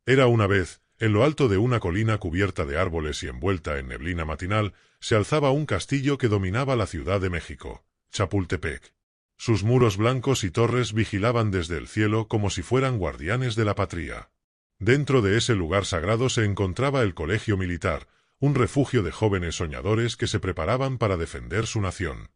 Era una vez, en lo alto de una colina cubierta de árboles y envuelta en neblina matinal, se alzaba un castillo que dominaba la Ciudad de México, Chapultepec. Sus muros blancos y torres vigilaban desde el cielo como si fueran guardianes de la patria. Dentro de ese lugar sagrado se encontraba el colegio militar, un refugio de jóvenes soñadores que se preparaban para defender su nación.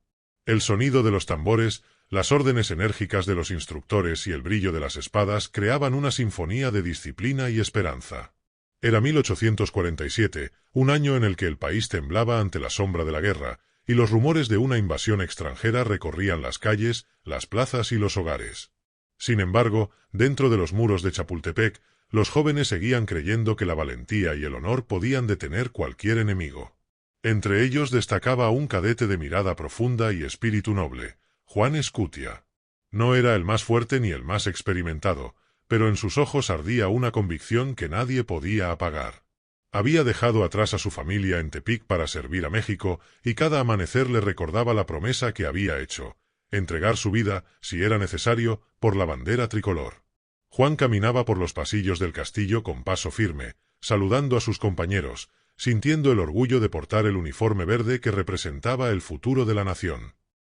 El sonido de los tambores, las órdenes enérgicas de los instructores y el brillo de las espadas creaban una sinfonía de disciplina y esperanza. Era 1847, un año en el que el país temblaba ante la sombra de la guerra, y los rumores de una invasión extranjera recorrían las calles, las plazas y los hogares. Sin embargo, dentro de los muros de Chapultepec, los jóvenes seguían creyendo que la valentía y el honor podían detener cualquier enemigo. Entre ellos destacaba un cadete de mirada profunda y espíritu noble, Juan Escutia. No era el más fuerte ni el más experimentado, pero en sus ojos ardía una convicción que nadie podía apagar. Había dejado atrás a su familia en Tepic para servir a México, y cada amanecer le recordaba la promesa que había hecho, entregar su vida, si era necesario, por la bandera tricolor. Juan caminaba por los pasillos del castillo con paso firme, saludando a sus compañeros, sintiendo el orgullo de portar el uniforme verde que representaba el futuro de la nación.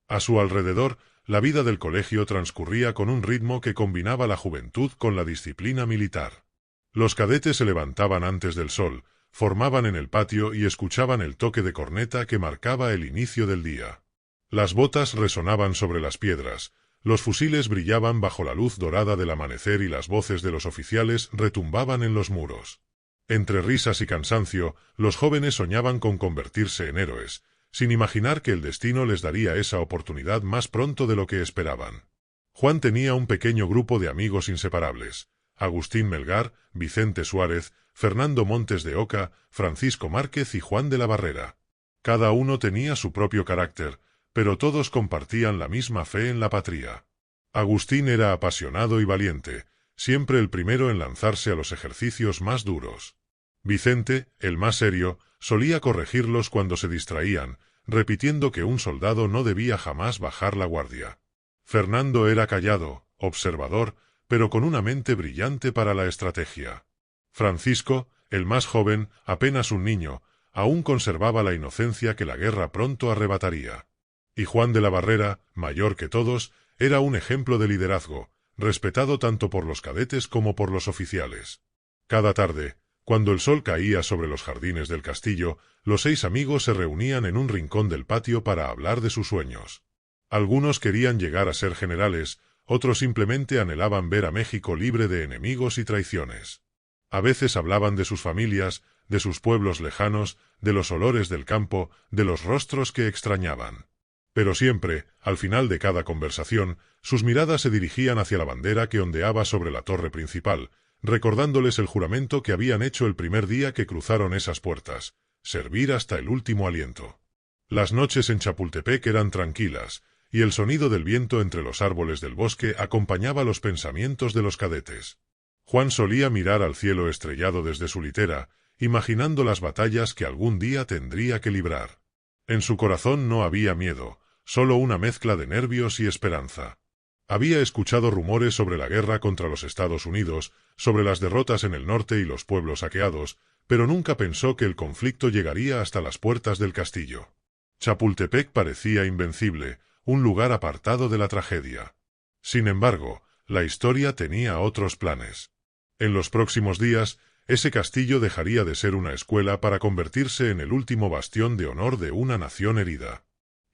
A su alrededor, la vida del colegio transcurría con un ritmo que combinaba la juventud con la disciplina militar. Los cadetes se levantaban antes del sol, formaban en el patio y escuchaban el toque de corneta que marcaba el inicio del día. Las botas resonaban sobre las piedras, los fusiles brillaban bajo la luz dorada del amanecer y las voces de los oficiales retumbaban en los muros. Entre risas y cansancio, los jóvenes soñaban con convertirse en héroes, sin imaginar que el destino les daría esa oportunidad más pronto de lo que esperaban. Juan tenía un pequeño grupo de amigos inseparables: Agustín Melgar, Vicente Suárez, Fernando Montes de Oca, Francisco Márquez y Juan de la Barrera. Cada uno tenía su propio carácter, pero todos compartían la misma fe en la patria. Agustín era apasionado y valiente, siempre el primero en lanzarse a los ejercicios más duros. Vicente, el más serio, solía corregirlos cuando se distraían, repitiendo que un soldado no debía jamás bajar la guardia. Fernando era callado, observador, pero con una mente brillante para la estrategia. Francisco, el más joven, apenas un niño, aún conservaba la inocencia que la guerra pronto arrebataría. Y Juan de la Barrera, mayor que todos, era un ejemplo de liderazgo, respetado tanto por los cadetes como por los oficiales. Cada tarde, cuando el sol caía sobre los jardines del castillo, los 6 amigos se reunían en un rincón del patio para hablar de sus sueños. Algunos querían llegar a ser generales, otros simplemente anhelaban ver a México libre de enemigos y traiciones. A veces hablaban de sus familias, de sus pueblos lejanos, de los olores del campo, de los rostros que extrañaban. Pero siempre, al final de cada conversación, sus miradas se dirigían hacia la bandera que ondeaba sobre la torre principal, recordándoles el juramento que habían hecho el primer día que cruzaron esas puertas: servir hasta el último aliento. Las noches en Chapultepec eran tranquilas, y el sonido del viento entre los árboles del bosque acompañaba los pensamientos de los cadetes. Juan solía mirar al cielo estrellado desde su litera, imaginando las batallas que algún día tendría que librar. En su corazón no había miedo, solo una mezcla de nervios y esperanza. Había escuchado rumores sobre la guerra contra los Estados Unidos, sobre las derrotas en el norte y los pueblos saqueados, pero nunca pensó que el conflicto llegaría hasta las puertas del castillo. Chapultepec parecía invencible, un lugar apartado de la tragedia. Sin embargo, la historia tenía otros planes. En los próximos días, ese castillo dejaría de ser una escuela para convertirse en el último bastión de honor de una nación herida.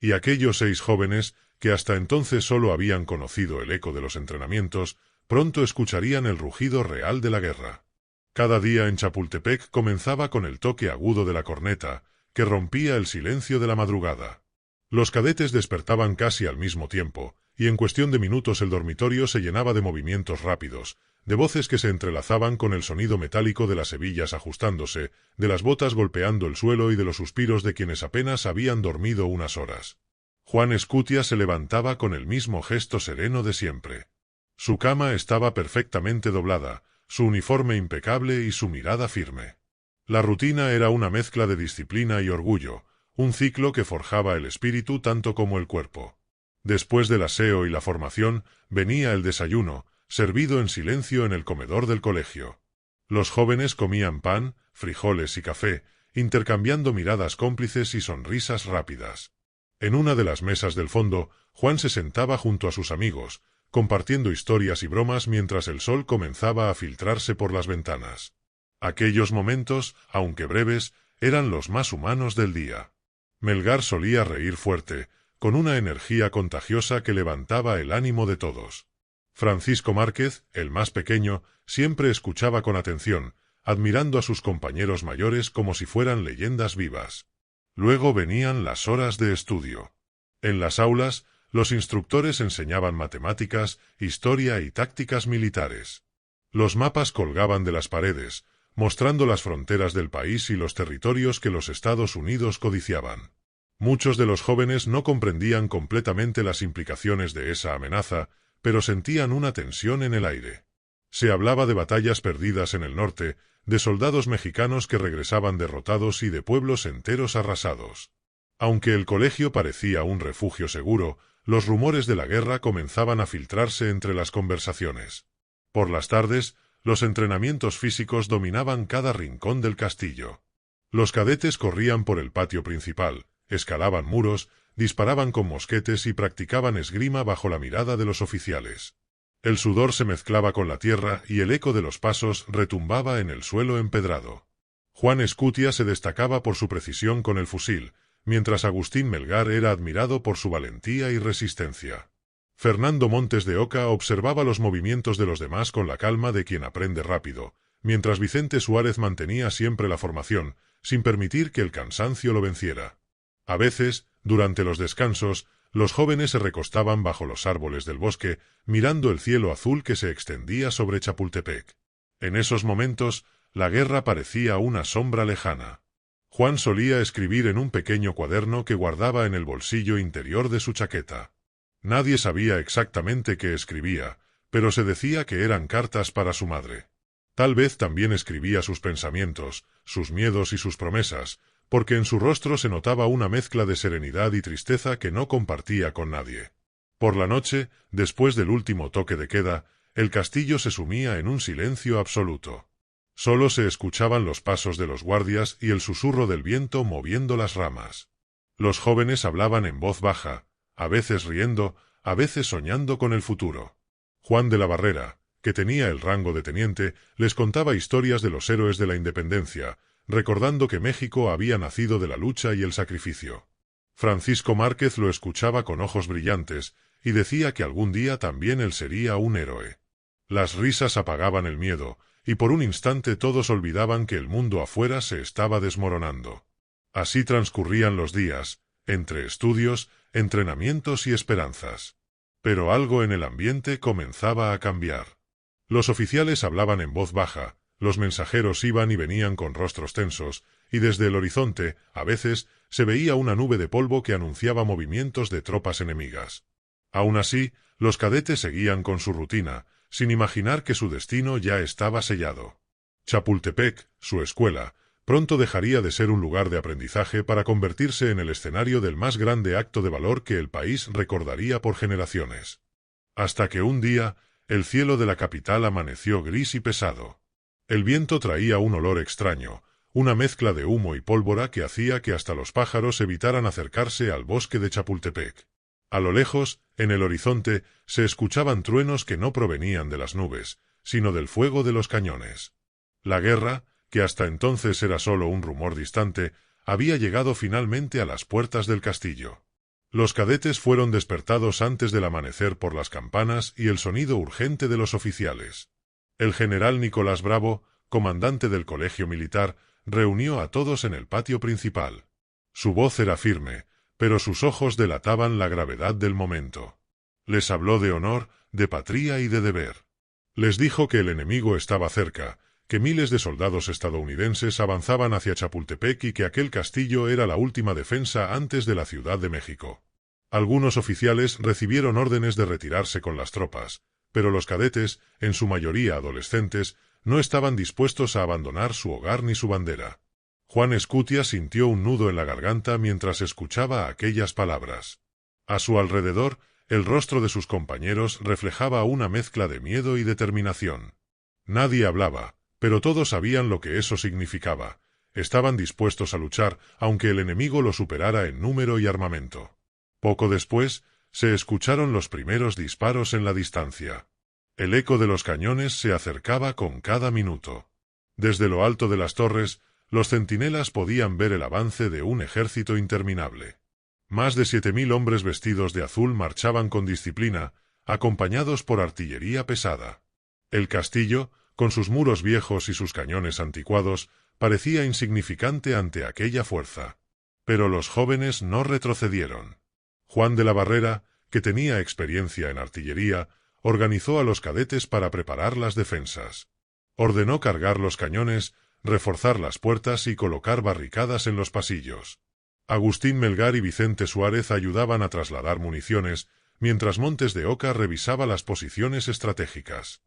Y aquellos 6 jóvenes, que hasta entonces solo habían conocido el eco de los entrenamientos, pronto escucharían el rugido real de la guerra. Cada día en Chapultepec comenzaba con el toque agudo de la corneta, que rompía el silencio de la madrugada. Los cadetes despertaban casi al mismo tiempo, y en cuestión de minutos el dormitorio se llenaba de movimientos rápidos, de voces que se entrelazaban con el sonido metálico de las hebillas ajustándose, de las botas golpeando el suelo y de los suspiros de quienes apenas habían dormido unas horas. Juan Escutia se levantaba con el mismo gesto sereno de siempre. Su cama estaba perfectamente doblada, su uniforme impecable y su mirada firme. La rutina era una mezcla de disciplina y orgullo, un ciclo que forjaba el espíritu tanto como el cuerpo. Después del aseo y la formación, venía el desayuno, servido en silencio en el comedor del colegio. Los jóvenes comían pan, frijoles y café, intercambiando miradas cómplices y sonrisas rápidas. En una de las mesas del fondo, Juan se sentaba junto a sus amigos, compartiendo historias y bromas mientras el sol comenzaba a filtrarse por las ventanas. Aquellos momentos, aunque breves, eran los más humanos del día. Melgar solía reír fuerte, con una energía contagiosa que levantaba el ánimo de todos. Francisco Márquez, el más pequeño, siempre escuchaba con atención, admirando a sus compañeros mayores como si fueran leyendas vivas. Luego venían las horas de estudio. En las aulas, los instructores enseñaban matemáticas, historia y tácticas militares. Los mapas colgaban de las paredes, mostrando las fronteras del país y los territorios que los Estados Unidos codiciaban. Muchos de los jóvenes no comprendían completamente las implicaciones de esa amenaza, pero sentían una tensión en el aire. Se hablaba de batallas perdidas en el norte, de soldados mexicanos que regresaban derrotados y de pueblos enteros arrasados. Aunque el colegio parecía un refugio seguro, los rumores de la guerra comenzaban a filtrarse entre las conversaciones. Por las tardes, los entrenamientos físicos dominaban cada rincón del castillo. Los cadetes corrían por el patio principal, escalaban muros, disparaban con mosquetes y practicaban esgrima bajo la mirada de los oficiales. El sudor se mezclaba con la tierra y el eco de los pasos retumbaba en el suelo empedrado. Juan Escutia se destacaba por su precisión con el fusil, mientras Agustín Melgar era admirado por su valentía y resistencia. Fernando Montes de Oca observaba los movimientos de los demás con la calma de quien aprende rápido, mientras Vicente Suárez mantenía siempre la formación, sin permitir que el cansancio lo venciera. A veces, durante los descansos, los jóvenes se recostaban bajo los árboles del bosque, mirando el cielo azul que se extendía sobre Chapultepec. En esos momentos, la guerra parecía una sombra lejana. Juan solía escribir en un pequeño cuaderno que guardaba en el bolsillo interior de su chaqueta. Nadie sabía exactamente qué escribía, pero se decía que eran cartas para su madre. Tal vez también escribía sus pensamientos, sus miedos y sus promesas, porque en su rostro se notaba una mezcla de serenidad y tristeza que no compartía con nadie. Por la noche, después del último toque de queda, el castillo se sumía en un silencio absoluto. Solo se escuchaban los pasos de los guardias y el susurro del viento moviendo las ramas. Los jóvenes hablaban en voz baja, a veces riendo, a veces soñando con el futuro. Juan de la Barrera, que tenía el rango de teniente, les contaba historias de los héroes de la independencia, recordando que México había nacido de la lucha y el sacrificio. Francisco Márquez lo escuchaba con ojos brillantes, y decía que algún día también él sería un héroe. Las risas apagaban el miedo, y por un instante todos olvidaban que el mundo afuera se estaba desmoronando. Así transcurrían los días, entre estudios, entrenamientos y esperanzas. Pero algo en el ambiente comenzaba a cambiar. Los oficiales hablaban en voz baja, los mensajeros iban y venían con rostros tensos, y desde el horizonte, a veces, se veía una nube de polvo que anunciaba movimientos de tropas enemigas. Aún así, los cadetes seguían con su rutina, sin imaginar que su destino ya estaba sellado. Chapultepec, su escuela, pronto dejaría de ser un lugar de aprendizaje para convertirse en el escenario del más grande acto de valor que el país recordaría por generaciones. Hasta que un día, el cielo de la capital amaneció gris y pesado. El viento traía un olor extraño, una mezcla de humo y pólvora que hacía que hasta los pájaros evitaran acercarse al bosque de Chapultepec. A lo lejos, en el horizonte, se escuchaban truenos que no provenían de las nubes, sino del fuego de los cañones. La guerra, que hasta entonces era solo un rumor distante, había llegado finalmente a las puertas del castillo. Los cadetes fueron despertados antes del amanecer por las campanas y el sonido urgente de los oficiales. El general Nicolás Bravo, comandante del colegio militar, reunió a todos en el patio principal. Su voz era firme, pero sus ojos delataban la gravedad del momento. Les habló de honor, de patria y de deber. Les dijo que el enemigo estaba cerca, que miles de soldados estadounidenses avanzaban hacia Chapultepec y que aquel castillo era la última defensa antes de la Ciudad de México. Algunos oficiales recibieron órdenes de retirarse con las tropas, pero los cadetes, en su mayoría adolescentes, no estaban dispuestos a abandonar su hogar ni su bandera. Juan Escutia sintió un nudo en la garganta mientras escuchaba aquellas palabras. A su alrededor, el rostro de sus compañeros reflejaba una mezcla de miedo y determinación. Nadie hablaba, pero todos sabían lo que eso significaba. Estaban dispuestos a luchar, aunque el enemigo lo superara en número y armamento. Poco después, se escucharon los primeros disparos en la distancia. El eco de los cañones se acercaba con cada minuto. Desde lo alto de las torres, los centinelas podían ver el avance de un ejército interminable. Más de 7.000 hombres vestidos de azul marchaban con disciplina, acompañados por artillería pesada. El castillo, con sus muros viejos y sus cañones anticuados, parecía insignificante ante aquella fuerza. Pero los jóvenes no retrocedieron. Juan de la Barrera, que tenía experiencia en artillería, organizó a los cadetes para preparar las defensas. Ordenó cargar los cañones, reforzar las puertas y colocar barricadas en los pasillos. Agustín Melgar y Vicente Suárez ayudaban a trasladar municiones, mientras Montes de Oca revisaba las posiciones estratégicas.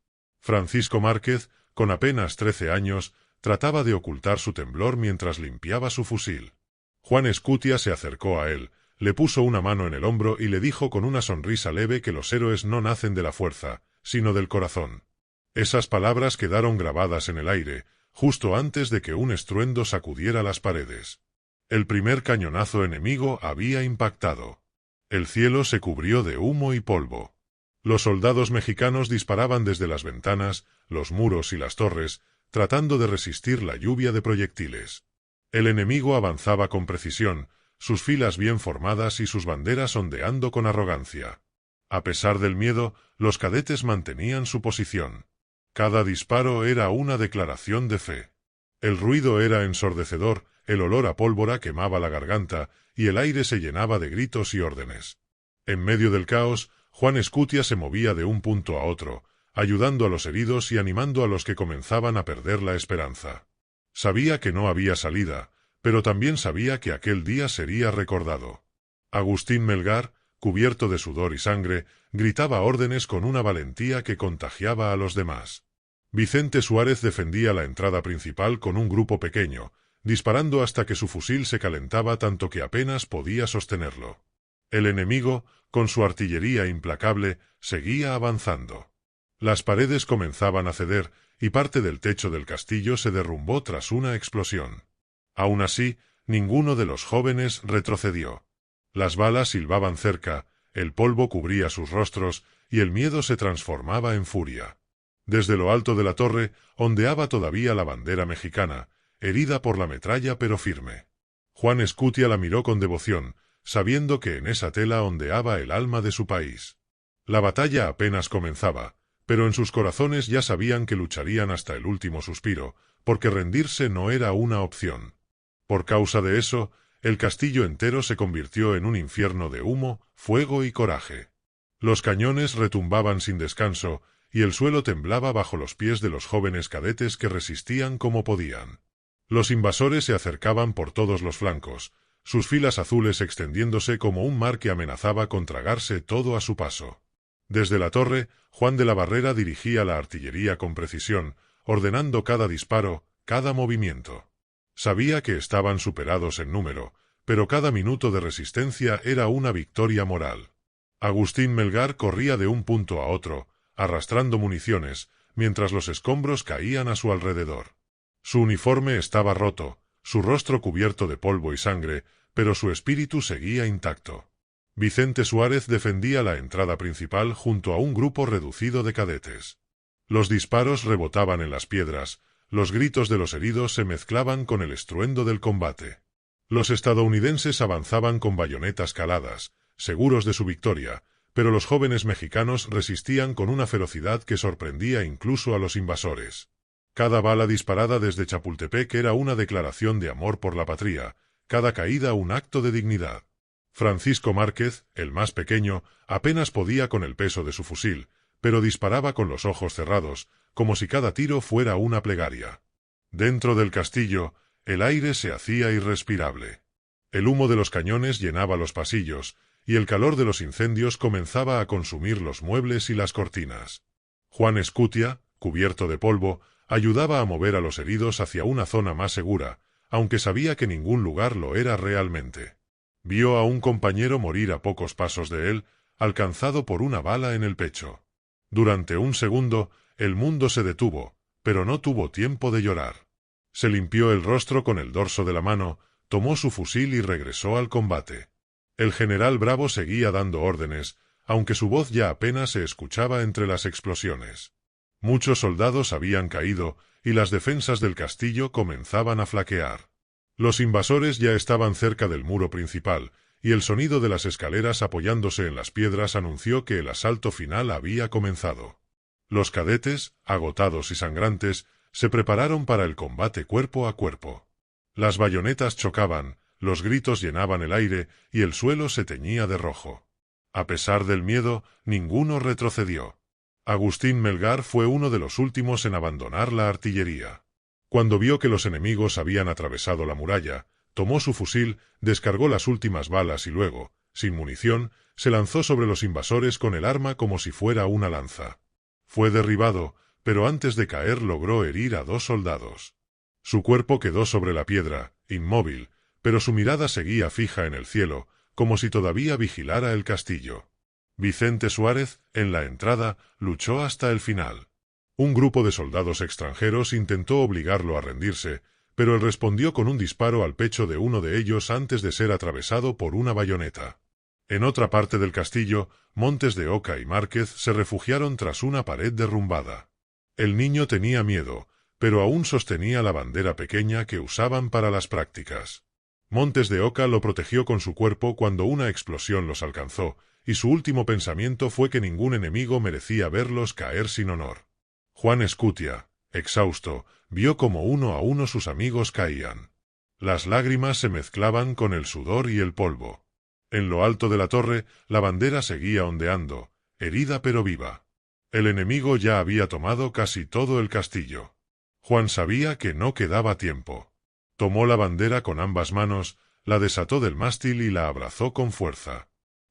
Francisco Márquez, con apenas 13 años, trataba de ocultar su temblor mientras limpiaba su fusil. Juan Escutia se acercó a él, le puso una mano en el hombro y le dijo con una sonrisa leve que los héroes no nacen de la fuerza, sino del corazón. Esas palabras quedaron grabadas en el aire, justo antes de que un estruendo sacudiera las paredes. El primer cañonazo enemigo había impactado. El cielo se cubrió de humo y polvo. Los soldados mexicanos disparaban desde las ventanas, los muros y las torres, tratando de resistir la lluvia de proyectiles. El enemigo avanzaba con precisión, sus filas bien formadas y sus banderas ondeando con arrogancia. A pesar del miedo, los cadetes mantenían su posición. Cada disparo era una declaración de fe. El ruido era ensordecedor, el olor a pólvora quemaba la garganta, y el aire se llenaba de gritos y órdenes. En medio del caos, Juan Escutia se movía de un punto a otro, ayudando a los heridos y animando a los que comenzaban a perder la esperanza. Sabía que no había salida, pero también sabía que aquel día sería recordado. Agustín Melgar, cubierto de sudor y sangre, gritaba órdenes con una valentía que contagiaba a los demás. Vicente Suárez defendía la entrada principal con un grupo pequeño, disparando hasta que su fusil se calentaba tanto que apenas podía sostenerlo. El enemigo, con su artillería implacable, seguía avanzando. Las paredes comenzaban a ceder, y parte del techo del castillo se derrumbó tras una explosión. Aún así, ninguno de los jóvenes retrocedió. Las balas silbaban cerca, el polvo cubría sus rostros, y el miedo se transformaba en furia. Desde lo alto de la torre, ondeaba todavía la bandera mexicana, herida por la metralla pero firme. Juan Escutia la miró con devoción, sabiendo que en esa tela ondeaba el alma de su país. La batalla apenas comenzaba, pero en sus corazones ya sabían que lucharían hasta el último suspiro, porque rendirse no era una opción. Por causa de eso, el castillo entero se convirtió en un infierno de humo, fuego y coraje. Los cañones retumbaban sin descanso, y el suelo temblaba bajo los pies de los jóvenes cadetes que resistían como podían. Los invasores se acercaban por todos los flancos, sus filas azules extendiéndose como un mar que amenazaba con tragarse todo a su paso. Desde la torre, Juan de la Barrera dirigía la artillería con precisión, ordenando cada disparo, cada movimiento. Sabía que estaban superados en número, pero cada minuto de resistencia era una victoria moral. Agustín Melgar corría de un punto a otro, arrastrando municiones, mientras los escombros caían a su alrededor. Su uniforme estaba roto, su rostro cubierto de polvo y sangre, pero su espíritu seguía intacto. Vicente Suárez defendía la entrada principal junto a un grupo reducido de cadetes. Los disparos rebotaban en las piedras, los gritos de los heridos se mezclaban con el estruendo del combate. Los estadounidenses avanzaban con bayonetas caladas, seguros de su victoria, pero los jóvenes mexicanos resistían con una ferocidad que sorprendía incluso a los invasores. Cada bala disparada desde Chapultepec era una declaración de amor por la patria, cada caída un acto de dignidad. Francisco Márquez, el más pequeño, apenas podía con el peso de su fusil, pero disparaba con los ojos cerrados, como si cada tiro fuera una plegaria. Dentro del castillo, el aire se hacía irrespirable. El humo de los cañones llenaba los pasillos, y el calor de los incendios comenzaba a consumir los muebles y las cortinas. Juan Escutia, cubierto de polvo, ayudaba a mover a los heridos hacia una zona más segura, aunque sabía que ningún lugar lo era realmente. Vio a un compañero morir a pocos pasos de él, alcanzado por una bala en el pecho. Durante un segundo, el mundo se detuvo, pero no tuvo tiempo de llorar. Se limpió el rostro con el dorso de la mano, tomó su fusil y regresó al combate. El general Bravo seguía dando órdenes, aunque su voz ya apenas se escuchaba entre las explosiones. Muchos soldados habían caído, y las defensas del castillo comenzaban a flaquear. Los invasores ya estaban cerca del muro principal, y el sonido de las escaleras apoyándose en las piedras anunció que el asalto final había comenzado. Los cadetes, agotados y sangrantes, se prepararon para el combate cuerpo a cuerpo. Las bayonetas chocaban, los gritos llenaban el aire, y el suelo se teñía de rojo. A pesar del miedo, ninguno retrocedió. Agustín Melgar fue uno de los últimos en abandonar la artillería. Cuando vio que los enemigos habían atravesado la muralla, tomó su fusil, descargó las últimas balas y luego, sin munición, se lanzó sobre los invasores con el arma como si fuera una lanza. Fue derribado, pero antes de caer logró herir a 2 soldados. Su cuerpo quedó sobre la piedra, inmóvil, pero su mirada seguía fija en el cielo, como si todavía vigilara el castillo. Vicente Suárez, en la entrada, luchó hasta el final. Un grupo de soldados extranjeros intentó obligarlo a rendirse, pero él respondió con un disparo al pecho de uno de ellos antes de ser atravesado por una bayoneta. En otra parte del castillo, Montes de Oca y Márquez se refugiaron tras una pared derrumbada. El niño tenía miedo, pero aún sostenía la bandera pequeña que usaban para las prácticas. Montes de Oca lo protegió con su cuerpo cuando una explosión los alcanzó, y su último pensamiento fue que ningún enemigo merecía verlos caer sin honor. Juan Escutia, exhausto, vio como uno a uno sus amigos caían. Las lágrimas se mezclaban con el sudor y el polvo. En lo alto de la torre, la bandera seguía ondeando, herida pero viva. El enemigo ya había tomado casi todo el castillo. Juan sabía que no quedaba tiempo. Tomó la bandera con ambas manos, la desató del mástil y la abrazó con fuerza.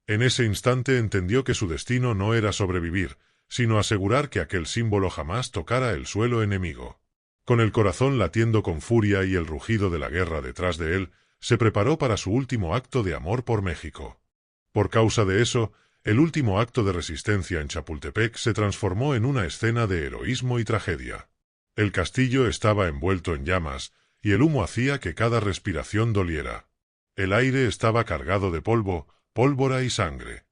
En ese instante entendió que su destino no era sobrevivir, sino asegurar que aquel símbolo jamás tocara el suelo enemigo. Con el corazón latiendo con furia y el rugido de la guerra detrás de él, se preparó para su último acto de amor por México. Por causa de eso, el último acto de resistencia en Chapultepec se transformó en una escena de heroísmo y tragedia. El castillo estaba envuelto en llamas, y el humo hacía que cada respiración doliera. El aire estaba cargado de polvo, pólvora y sangre.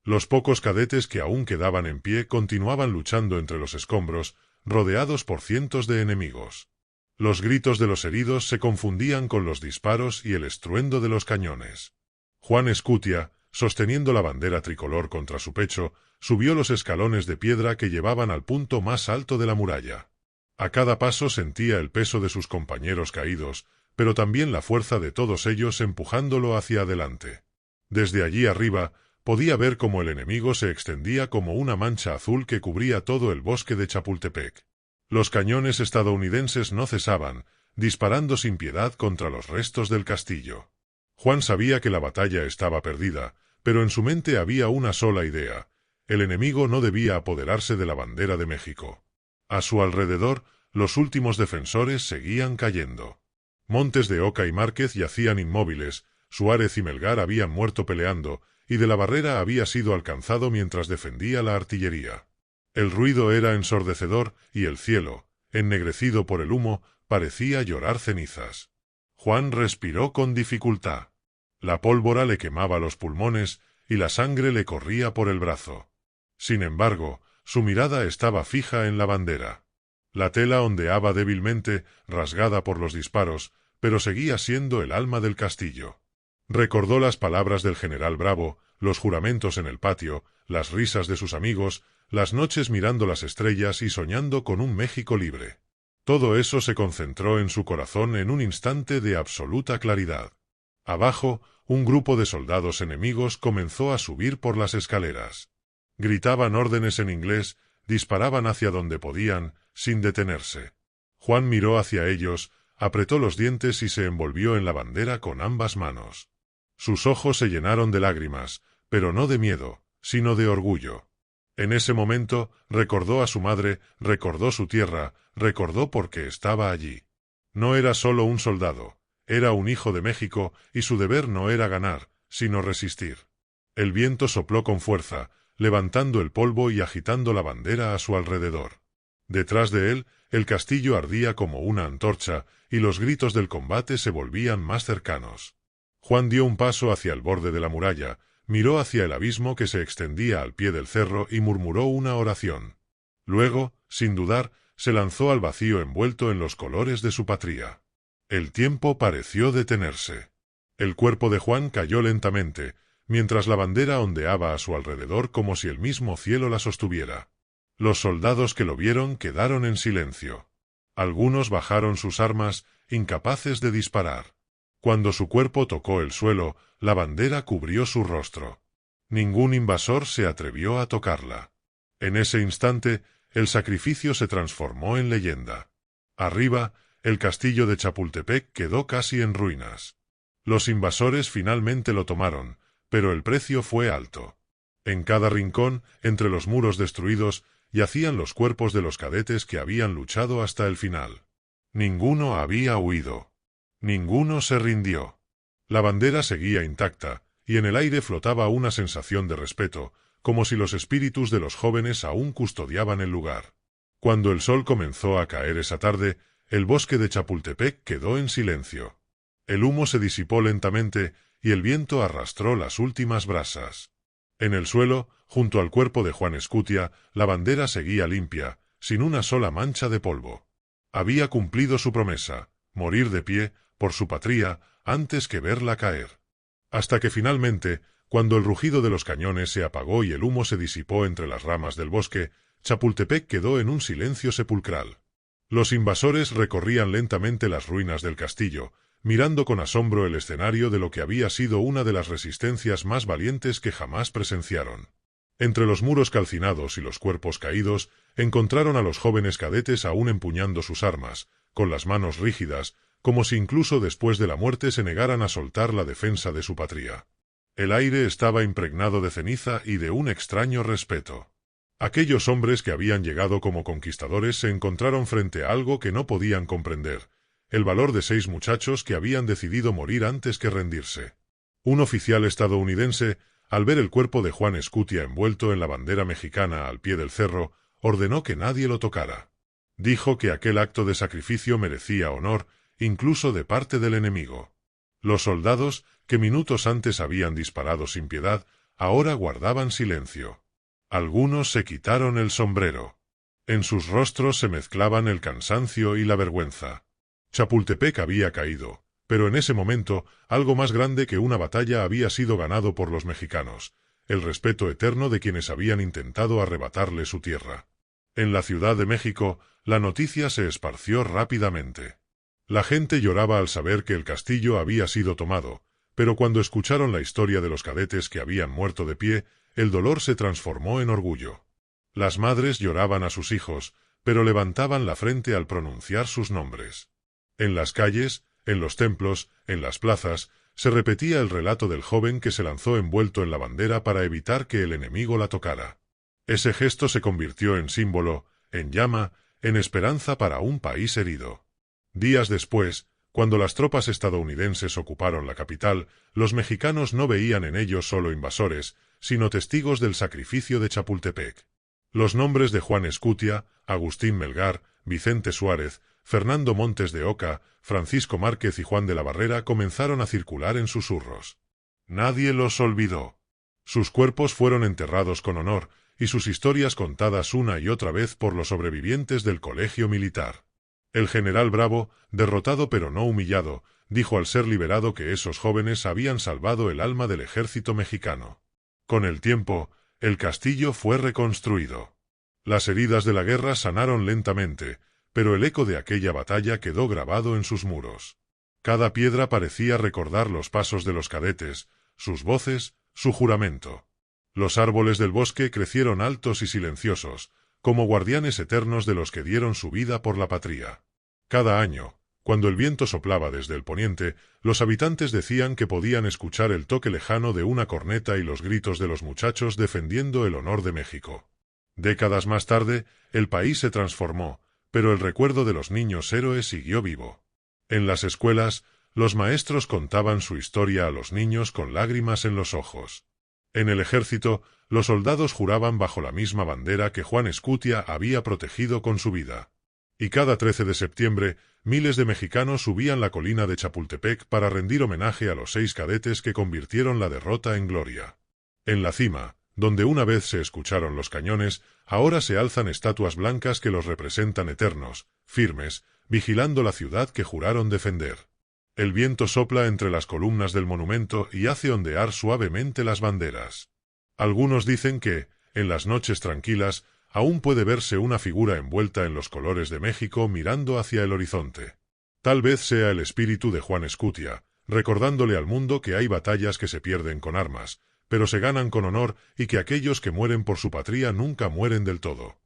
Los pocos cadetes que aún quedaban en pie continuaban luchando entre los escombros, rodeados por cientos de enemigos. Los gritos de los heridos se confundían con los disparos y el estruendo de los cañones. Juan Escutia, sosteniendo la bandera tricolor contra su pecho, subió los escalones de piedra que llevaban al punto más alto de la muralla. A cada paso sentía el peso de sus compañeros caídos, pero también la fuerza de todos ellos empujándolo hacia adelante. Desde allí arriba, podía ver cómo el enemigo se extendía como una mancha azul que cubría todo el bosque de Chapultepec. Los cañones estadounidenses no cesaban, disparando sin piedad contra los restos del castillo. Juan sabía que la batalla estaba perdida, pero en su mente había una sola idea: el enemigo no debía apoderarse de la bandera de México. A su alrededor, los últimos defensores seguían cayendo. Montes de Oca y Márquez yacían inmóviles, Suárez y Melgar habían muerto peleando, y de la Barrera había sido alcanzado mientras defendía la artillería. El ruido era ensordecedor, y el cielo, ennegrecido por el humo, parecía llorar cenizas. Juan respiró con dificultad. La pólvora le quemaba los pulmones, y la sangre le corría por el brazo. Sin embargo, su mirada estaba fija en la bandera. La tela ondeaba débilmente, rasgada por los disparos, pero seguía siendo el alma del castillo. Recordó las palabras del general Bravo, los juramentos en el patio, las risas de sus amigos, las noches mirando las estrellas y soñando con un México libre. Todo eso se concentró en su corazón en un instante de absoluta claridad. Abajo, un grupo de soldados enemigos comenzó a subir por las escaleras. Gritaban órdenes en inglés, disparaban hacia donde podían, sin detenerse. Juan miró hacia ellos, apretó los dientes y se envolvió en la bandera con ambas manos. Sus ojos se llenaron de lágrimas, pero no de miedo, sino de orgullo. En ese momento, recordó a su madre, recordó su tierra, recordó por qué estaba allí. No era solo un soldado, era un hijo de México, y su deber no era ganar, sino resistir. El viento sopló con fuerza, levantando el polvo y agitando la bandera a su alrededor. Detrás de él, el castillo ardía como una antorcha, y los gritos del combate se volvían más cercanos. Juan dio un paso hacia el borde de la muralla, miró hacia el abismo que se extendía al pie del cerro y murmuró una oración. Luego, sin dudar, se lanzó al vacío envuelto en los colores de su patria. El tiempo pareció detenerse. El cuerpo de Juan cayó lentamente, mientras la bandera ondeaba a su alrededor como si el mismo cielo la sostuviera. Los soldados que lo vieron quedaron en silencio. Algunos bajaron sus armas, incapaces de disparar. Cuando su cuerpo tocó el suelo, la bandera cubrió su rostro. Ningún invasor se atrevió a tocarla. En ese instante, el sacrificio se transformó en leyenda. Arriba, el castillo de Chapultepec quedó casi en ruinas. Los invasores finalmente lo tomaron, pero el precio fue alto. En cada rincón, entre los muros destruidos, yacían los cuerpos de los cadetes que habían luchado hasta el final. Ninguno había huido. Ninguno se rindió. La bandera seguía intacta, y en el aire flotaba una sensación de respeto, como si los espíritus de los jóvenes aún custodiaban el lugar. Cuando el sol comenzó a caer esa tarde, el bosque de Chapultepec quedó en silencio. El humo se disipó lentamente, y el viento arrastró las últimas brasas. En el suelo, junto al cuerpo de Juan Escutia, la bandera seguía limpia, sin una sola mancha de polvo. Había cumplido su promesa, morir de pie, por su patria, antes que verla caer. Hasta que finalmente, cuando el rugido de los cañones se apagó y el humo se disipó entre las ramas del bosque, Chapultepec quedó en un silencio sepulcral. Los invasores recorrían lentamente las ruinas del castillo, mirando con asombro el escenario de lo que había sido una de las resistencias más valientes que jamás presenciaron. Entre los muros calcinados y los cuerpos caídos, encontraron a los jóvenes cadetes aún empuñando sus armas, con las manos rígidas, como si incluso después de la muerte se negaran a soltar la defensa de su patria. El aire estaba impregnado de ceniza y de un extraño respeto. Aquellos hombres que habían llegado como conquistadores se encontraron frente a algo que no podían comprender: el valor de 6 muchachos que habían decidido morir antes que rendirse. Un oficial estadounidense, al ver el cuerpo de Juan Escutia envuelto en la bandera mexicana al pie del cerro, ordenó que nadie lo tocara. Dijo que aquel acto de sacrificio merecía honor, incluso de parte del enemigo. Los soldados, que minutos antes habían disparado sin piedad, ahora guardaban silencio. Algunos se quitaron el sombrero. En sus rostros se mezclaban el cansancio y la vergüenza. Chapultepec había caído, pero en ese momento, algo más grande que una batalla había sido ganado por los mexicanos: el respeto eterno de quienes habían intentado arrebatarle su tierra. En la Ciudad de México, la noticia se esparció rápidamente. La gente lloraba al saber que el castillo había sido tomado, pero cuando escucharon la historia de los cadetes que habían muerto de pie, el dolor se transformó en orgullo. Las madres lloraban a sus hijos, pero levantaban la frente al pronunciar sus nombres. En las calles, en los templos, en las plazas, se repetía el relato del joven que se lanzó envuelto en la bandera para evitar que el enemigo la tocara. Ese gesto se convirtió en símbolo, en llama, en esperanza para un país herido. Días después, cuando las tropas estadounidenses ocuparon la capital, los mexicanos no veían en ellos solo invasores, sino testigos del sacrificio de Chapultepec. Los nombres de Juan Escutia, Agustín Melgar, Vicente Suárez, Fernando Montes de Oca, Francisco Márquez y Juan de la Barrera comenzaron a circular en susurros. Nadie los olvidó. Sus cuerpos fueron enterrados con honor, y sus historias contadas una y otra vez por los sobrevivientes del colegio militar. El general Bravo, derrotado pero no humillado, dijo al ser liberado que esos jóvenes habían salvado el alma del ejército mexicano. Con el tiempo, el castillo fue reconstruido. Las heridas de la guerra sanaron lentamente, pero el eco de aquella batalla quedó grabado en sus muros. Cada piedra parecía recordar los pasos de los cadetes, sus voces, su juramento. Los árboles del bosque crecieron altos y silenciosos, como guardianes eternos de los que dieron su vida por la patria. Cada año, cuando el viento soplaba desde el poniente, los habitantes decían que podían escuchar el toque lejano de una corneta y los gritos de los muchachos defendiendo el honor de México. Décadas más tarde, el país se transformó, pero el recuerdo de los niños héroes siguió vivo. En las escuelas, los maestros contaban su historia a los niños con lágrimas en los ojos. En el ejército, los soldados juraban bajo la misma bandera que Juan Escutia había protegido con su vida. Y cada 13 de septiembre, miles de mexicanos subían la colina de Chapultepec para rendir homenaje a los 6 cadetes que convirtieron la derrota en gloria. En la cima, donde una vez se escucharon los cañones, ahora se alzan estatuas blancas que los representan eternos, firmes, vigilando la ciudad que juraron defender. El viento sopla entre las columnas del monumento y hace ondear suavemente las banderas. Algunos dicen que, en las noches tranquilas, aún puede verse una figura envuelta en los colores de México mirando hacia el horizonte. Tal vez sea el espíritu de Juan Escutia, recordándole al mundo que hay batallas que se pierden con armas, pero se ganan con honor y que aquellos que mueren por su patria nunca mueren del todo.